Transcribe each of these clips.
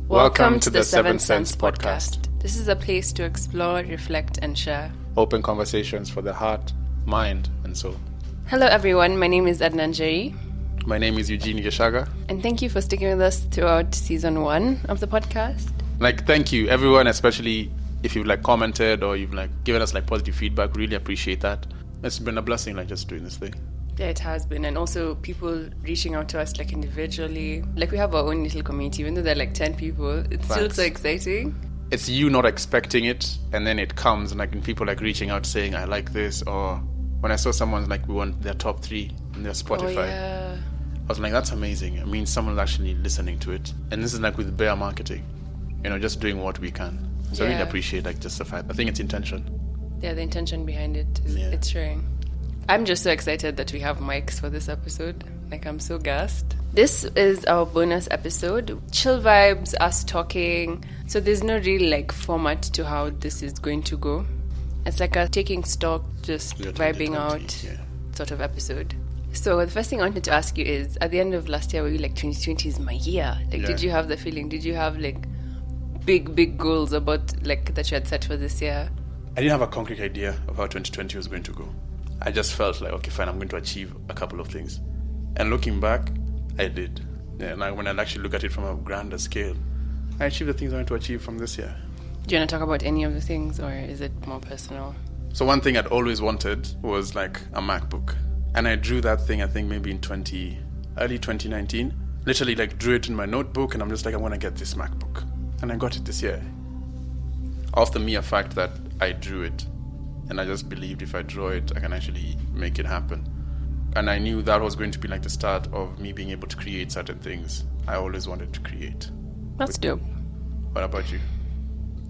Welcome to the Seven Sense podcast. This is a place to explore, reflect, and share. Open conversations for the heart, mind, and soul. Hello, everyone. My name is Edna and Njeri. My name is Eugene Geshaga. And thank you for sticking with us throughout season 1 of the podcast. Thank you, everyone, especially if you've commented or you've given us positive feedback. Really appreciate that. It's been a blessing just doing this thing. Yeah, it has been. And also people reaching out to us individually. We have our own little community, even though there are 10 people. It's still so exciting. It's you not expecting it, and then it comes, and people reaching out saying, I like this, or when I saw someone's we want their top 3 in their Spotify. Oh, yeah. I was that's amazing. It means someone's actually listening to it. And this is with bare marketing, just doing what we can. So I really appreciate just the fact. I think it's intention. Yeah, the intention behind it is it's showing. I'm just so excited that we have mics for this episode. I'm so gassed. This is our bonus episode. Chill vibes, us talking. So there's no real format to how this is going to go. It's a taking stock, just vibing out sort of episode. So the first thing I wanted to ask you is, at the end of last year, were you 2020 is my year? Did you have the feeling? Did you have big goals about that you had set for this year? I didn't have a concrete idea of how 2020 was going to go. I just felt okay, fine, I'm going to achieve a couple of things. And looking back, I did. Yeah, and when I actually look at it from a grander scale, I achieved the things I wanted to achieve from this year. Do you want to talk about any of the things, or is it more personal? So one thing I'd always wanted was a MacBook. And I drew that thing, I think maybe in early 2019. Literally drew it in my notebook, and I'm just I want to get this MacBook. And I got it this year. Off the mere fact that I drew it. And I just believed if I draw it, I can actually make it happen. And I knew that was going to be the start of me being able to create certain things I always wanted to create. That's dope. What about you?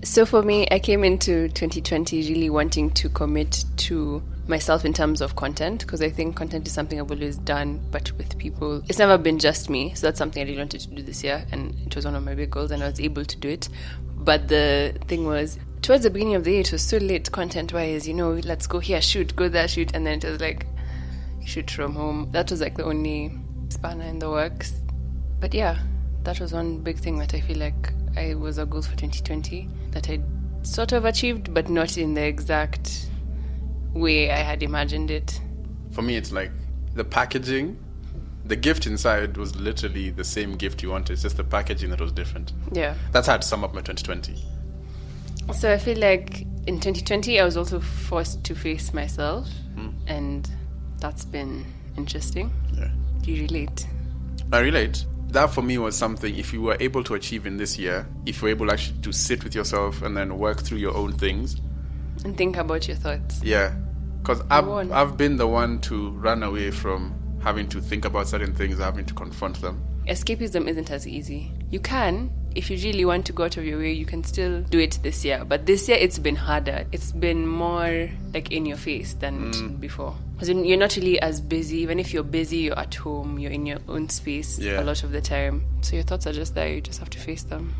So for me, I came into 2020 really wanting to commit to myself in terms of content, because I think content is something I've always done, but with people. It's never been just me. So that's something I really wanted to do this year, and it was one of my big goals, and I was able to do it. But the thing was, towards the beginning of the year, it was so late content-wise, let's go here, shoot, go there, shoot, and then it was shoot from home. That was the only spanner in the works. But yeah, that was one big thing that I feel I was a goal for 2020 that I sort of achieved, but not in the exact way I had imagined it. For me, it's the packaging. The gift inside was literally the same gift you wanted. It's just the packaging that was different. Yeah. That's how to sum up my 2020. So I feel in 2020, I was also forced to face myself. And that's been interesting. Yeah. Do you relate? I relate. That for me was something, if you were able to achieve in this year, if you were able actually to sit with yourself and then work through your own things. And think about your thoughts. Yeah. Because I've been the one to run away from having to think about certain things, having to confront them. Escapism isn't as easy. You can, if you really want to go out of your way, you can still do it this year. But this year, it's been harder. It's been more in your face than before. Because you're not really as busy. Even if you're busy, you're at home, you're in your own space a lot of the time. So your thoughts are just there. You just have to face them.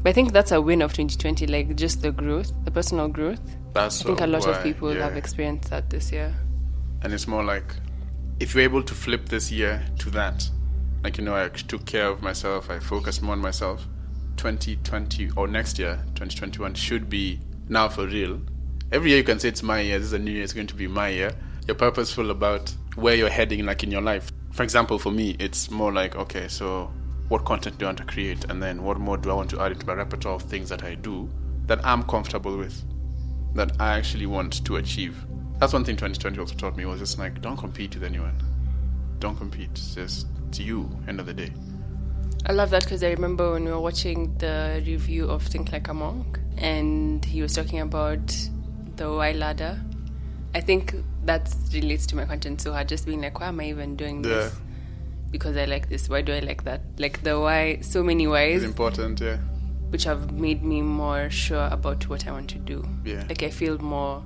But I think that's a win of 2020, just the growth, the personal growth. I think a lot of people have experienced that this year. And it's more if you're able to flip this year to that, I took care of myself, I focused more on myself. 2020 or next year, 2021 should be now for real. Every year you can say it's my year, this is a new year, it's going to be my year. You're purposeful about where you're heading in your life. For example, for me, it's more okay, so what content do I want to create? And then what more do I want to add into my repertoire of things that I do that I'm comfortable with, that I actually want to achieve? That's one thing 2020 also taught me, was just don't compete with anyone. Don't compete. It's just you, end of the day. I love that, because I remember when we were watching the review of Think Like a Monk, and he was talking about the why ladder. I think that relates to my content so hard, just being why am I even doing this? Because I like this. Why do I like that? The why, so many whys. It's important, yeah. Which have made me more sure about what I want to do. Yeah. I feel more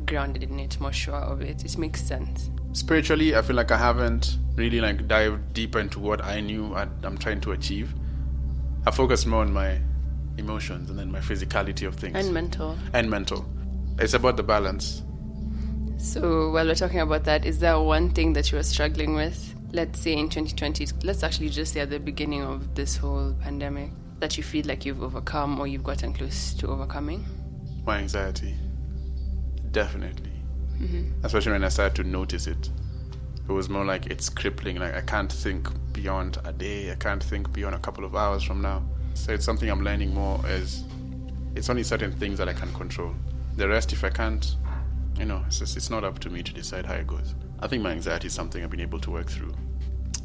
grounded in it, more sure of it. It makes sense. Spiritually, I feel I haven't really dived deeper into what I knew I'm trying to achieve. I focused more on my emotions and then my physicality of things. And mental. It's about the balance. So while we're talking about that, is there one thing that you were struggling with? Let's say in 2020, let's actually just say at the beginning of this whole pandemic. that you feel like you've overcome or you've gotten close to overcoming? My anxiety. Definitely. Especially when I started to notice it. It was more like it's crippling. Like I can't think beyond a day. I can't think beyond a couple of hours from now. So it's something I'm learning more is it's only certain things that I can control. The rest, if I can't, it's not up to me to decide how it goes. I think my anxiety is something I've been able to work through.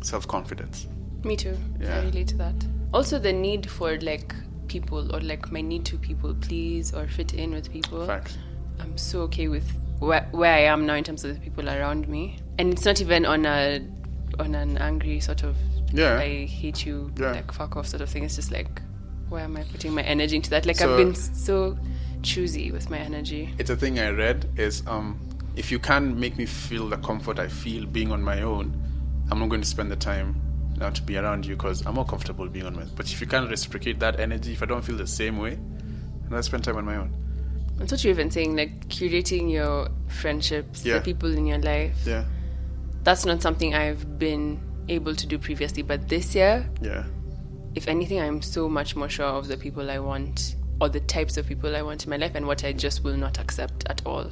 Self-confidence. Me too. Yeah. I relate to that. Also the need for like people, or like my need to people please or fit in with people. Facts. I'm so okay with where I am now in terms of the people around me. And it's not even on an angry sort of I hate you, like fuck off sort of thing. It's just like, why am I putting my energy into that? Like I've been so choosy with my energy. It's a thing I read is if you can't make me feel the comfort I feel being on my own, I'm not going to spend the time now to be around you because I'm more comfortable being on my own. But if you can't reciprocate that energy, if I don't feel the same way, then I spend time on my own. That's what you're even saying, like curating your friendships, the people in your life. Yeah. That's not something I've been able to do previously, but this year, if anything, I'm so much more sure of the people I want or the types of people I want in my life and what I just will not accept at all.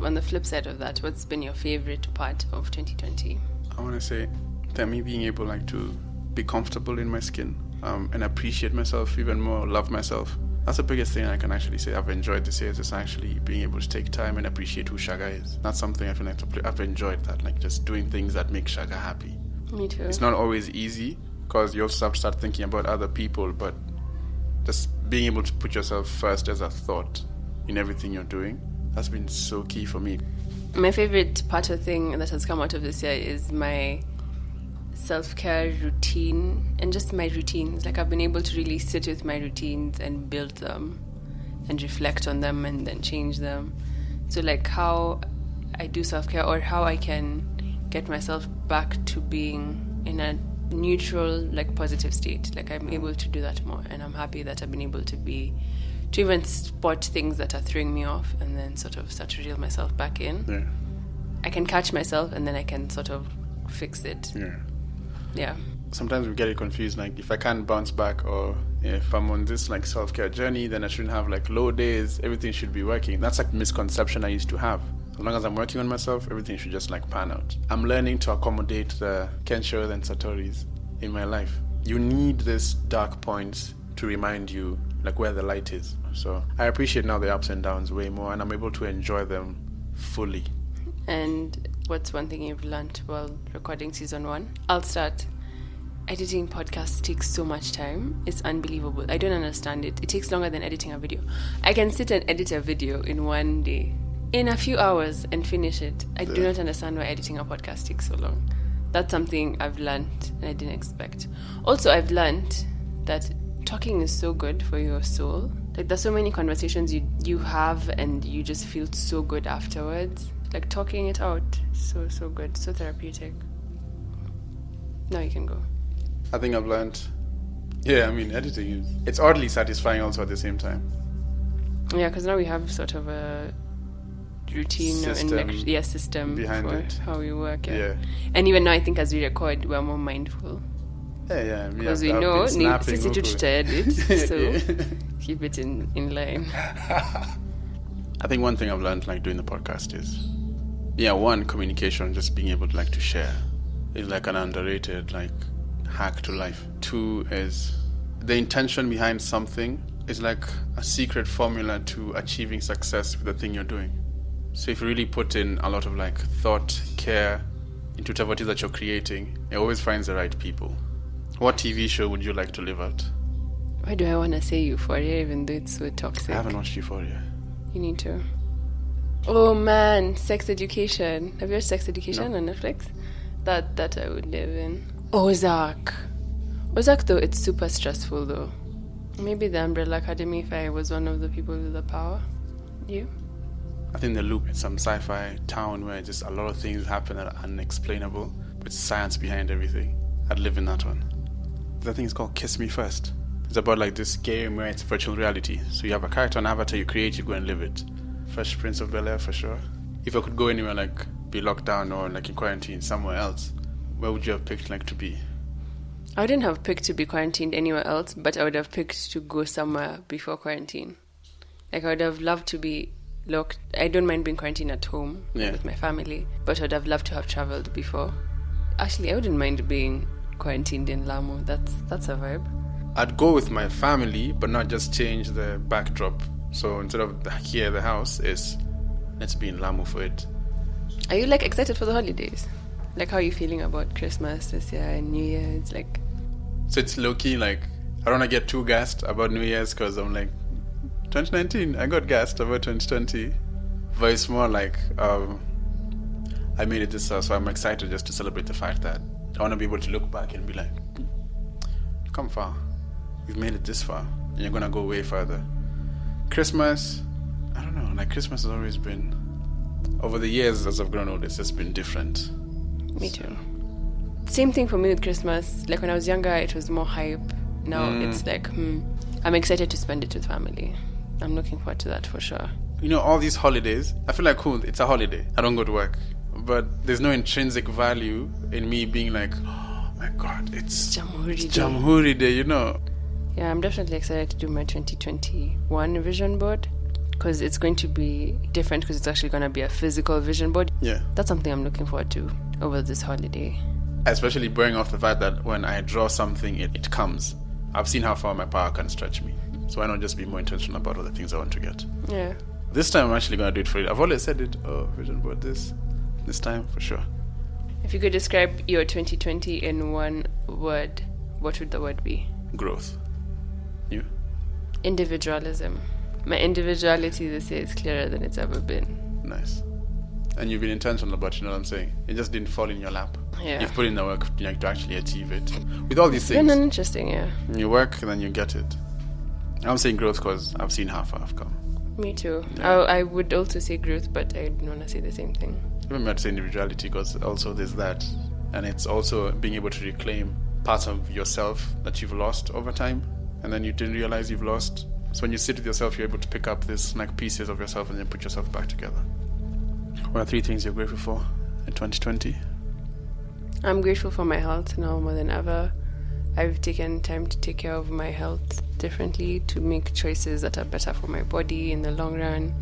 On the flip side of that, what's been your favorite part of 2020? I want to say that me being able to be comfortable in my skin and appreciate myself even more, love myself. That's the biggest thing I can actually say I've enjoyed this year is just actually being able to take time and appreciate who Shaga is. That's something I feel like I've enjoyed that, like just doing things that make Shaga happy. Me too. It's not always easy because you also have to start thinking about other people, but just being able to put yourself first as a thought in everything you're doing, that's been so key for me. My favorite part of thing that has come out of this year is my self-care routine and just my routines. Like I've been able to really sit with my routines and build them and reflect on them and then change them. So like how I do self-care or how I can get myself back to being in a neutral, like positive state. Like I'm able to do that more, and I'm happy that I've been able to even spot things that are throwing me off and then sort of start to reel myself back in. Yeah. I can catch myself and then I can sort of fix it. Yeah. Sometimes we get it confused, like if I can't bounce back or if I'm on this like self-care journey, then I shouldn't have like low days, everything should be working. That's like misconception I used to have. As long as I'm working on myself, everything should just like pan out. I'm learning to accommodate the Kenshos and Satoris in my life. You need this dark points to remind you like where the light is. So I appreciate now the ups and downs way more, and I'm able to enjoy them fully. And what's one thing you've learned while recording season 1? I'll start. Editing podcasts takes so much time. It's unbelievable. I don't understand it. It takes longer than editing a video. I can sit and edit a video in one day, in a few hours, and finish it. I do not understand why editing a podcast takes so long. That's something I've learned and I didn't expect. Also, I've learned that talking is so good for your soul. Like there's so many conversations you have and you just feel so good afterwards. Like talking it out, so good, so therapeutic. Now you can go. I think I've learned, editing it's oddly satisfying also at the same time. Yeah, because now we have sort of a routine system behind for it. How we work. Yeah. And even now, I think as we record, we're more mindful. Yeah. Because we know sisi tu tutaedit, so keep it in line. I think one thing I've learned like doing the podcast is, one, communication, just being able to like to share is like an underrated like hack to life. 2 is the intention behind something is like a secret formula to achieving success with the thing you're doing. So if you really put in a lot of like thought, care into whatever it is that you're creating, it always finds the right people. What TV show would you like to live at? Why do I want to say Euphoria even though it's so toxic? I haven't watched Euphoria. You need to. Oh man, Sex Education. Have you watched Sex Education on Netflix? That I would live in. Ozark though, it's super stressful though. Maybe the Umbrella Academy if I was one of the people with the power. You? I think The Loop is some sci-fi town where just a lot of things happen that are unexplainable, with science behind everything. I'd live in that one. The thing is called Kiss Me First. It's about like this game where it's virtual reality. So you have a character, an avatar you create, you go and live it. Fresh Prince of Bel-Air for sure. If I could go anywhere, like be locked down or like in quarantine somewhere else, where would you have picked like to be? I wouldn't have picked to be quarantined anywhere else, but I would have picked to go somewhere before quarantine. Like, I would have loved to be locked. I don't mind being quarantined at home with my family, but I would have loved to have traveled before. Actually, I wouldn't mind being quarantined in Lamu. That's a vibe. I'd go with my family, but not just change the backdrop. So instead of here, the house is, let's be in Lamu for it. Are you, like, excited for the holidays? Like, how are you feeling about Christmas this year and New Year? It's like... So it's low-key, like, I don't want to get too gassed about New Year's because I'm like, 2019, I got gassed about 2020. But it's more like, I made it this far, so I'm excited just to celebrate the fact that I want to be able to look back and be like, you've come far. You've made it this far, and you're going to go way further. Christmas, I don't know, like, Christmas has always been, over the years as I've grown older, it's just been different. Me too. Same thing for me with Christmas. Like, when I was younger, it was more hype. Now it's like, I'm excited to spend it with family. I'm looking forward to that for sure. You know, all these holidays, I feel like, cool, it's a holiday. I don't go to work. But there's no intrinsic value in me being like, oh my God, it's Jamhuri Day, you know. Yeah, I'm definitely excited to do my 2021 vision board because it's going to be different because it's actually going to be a physical vision board. Yeah. That's something I'm looking forward to over this holiday. Especially bearing off the fact that when I draw something, it comes. I've seen how far my power can stretch me. So why not just be more intentional about all the things I want to get? Yeah. This time I'm actually going to do it for you. I've always said it, vision board this time for sure. If you could describe your 2020 in one word, what would the word be? Growth. You? Individualism. My individuality this year is clearer than it's ever been. Nice. And you've been intentional about it, you know what I'm saying? It just didn't fall in your lap. Yeah. You've put in the work to actually achieve it. With all these things. It's been interesting, yeah. You work and then you get it. I'm saying growth because I've seen how far I've come. Me too. Yeah. I would also say growth, but I don't want to say the same thing. Even me to say individuality because also there's that. And it's also being able to reclaim parts of yourself that you've lost over time. And then you didn't realize you've lost. So when you sit with yourself, you're able to pick up this like pieces of yourself and then put yourself back together. What are 3 things you're grateful for in 2020? I'm grateful for my health now more than ever. I've taken time to take care of my health differently, to make choices that are better for my body in the long run.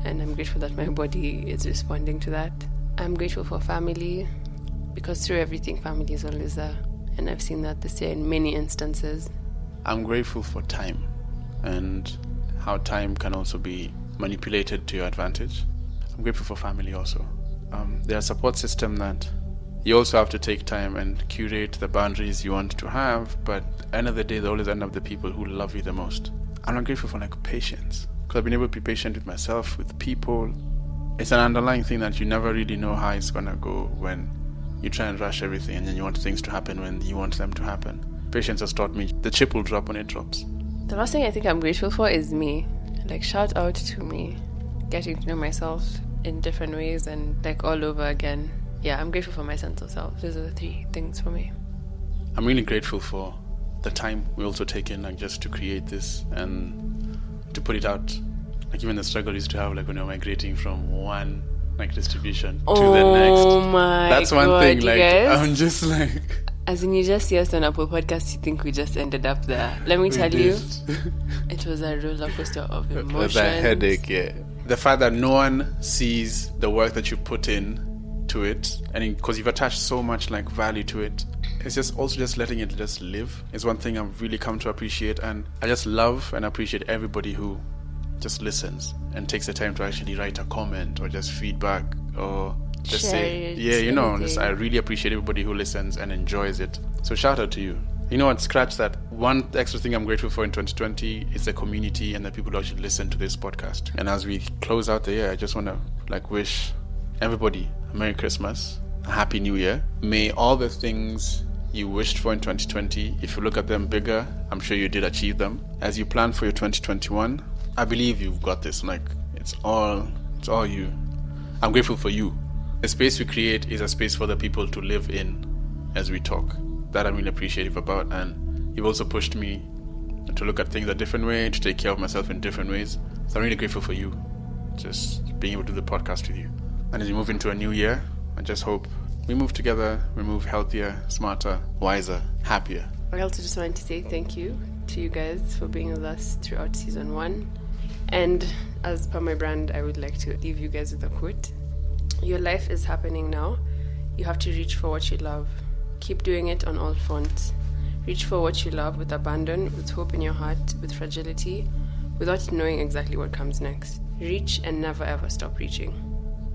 And I'm grateful that my body is responding to that. I'm grateful for family, because through everything, family is always there. And I've seen that this year in many instances. I'm grateful for time and how time can also be manipulated to your advantage. I'm grateful for family also. There's a support system that you also have to take time and curate the boundaries you want to have, but at the end of the day, they always end up the people who love you the most. And I'm grateful for like patience, because I've been able to be patient with myself, with people. It's an underlying thing that you never really know how it's gonna go when you try and rush everything and then you want things to happen when you want them to happen. Patience has taught me the chip will drop when it drops. The last thing I think I'm grateful for is me. Like, shout out to me. Getting to know myself in different ways and like all over again. Yeah, I'm grateful for my sense of self. Those are the 3 things for me. I'm really grateful for the time we also take in like just to create this and to put it out. Like even the struggle used to have like when you're migrating from one like distribution to the next. Oh my God. That's one thing. Like guys, I'm just like, as in you just see us on Apple Podcast, you think we just ended up there. Let me tell you, it was a roller coaster of emotions. It was a headache, yeah. The fact that no one sees the work that you put in to it, and because you've attached so much like value to it, it's just also just letting it just live is one thing I've really come to appreciate. And I just love and appreciate everybody who just listens and takes the time to actually write a comment or just feedback or just say, yeah, you know, just, I really appreciate everybody who listens and enjoys it. So shout out to you. You know what, scratch that. One extra thing I'm grateful for in 2020 is the community and the people who actually listen to this podcast. And as we close out the year, I just want to like wish everybody a Merry Christmas, a Happy New Year. May all the things you wished for in 2020, if you look at them bigger, I'm sure you did achieve them. As you plan for your 2021, I believe you've got this. Like, it's all you. I'm grateful for you. The space we create is a space for the people to live in as we talk. That I'm really appreciative about. And you've also pushed me to look at things a different way, to take care of myself in different ways. So I'm really grateful for you, just being able to do the podcast with you. And as you move into a new year, I just hope we move together, we move healthier, smarter, wiser, happier. I also just wanted to say thank you to you guys for being with us throughout season 1. And as per my brand, I would like to leave you guys with a quote. Your life is happening now. You have to reach for what you love. Keep doing it on all fronts. Reach for what you love with abandon, with hope in your heart, with fragility, without knowing exactly what comes next. Reach and never ever stop reaching.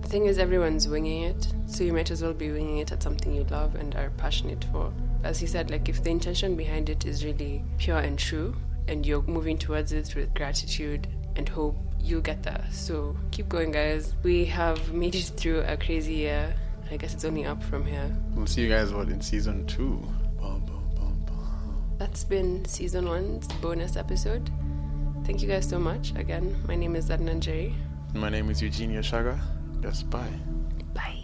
The thing is, everyone's winging it, so you might as well be winging it at something you love and are passionate for. As he said, like, if the intention behind it is really pure and true, and you're moving towards it with gratitude and hope, you'll get there. So keep going, guys. We have made it through a crazy year. I guess it's only up from here. We'll see you guys, in season 2. That's been season 1's bonus episode. Thank you guys so much. Again, my name is Edna Njeri. My name is Eugenia Shaga. Yes, bye. Bye.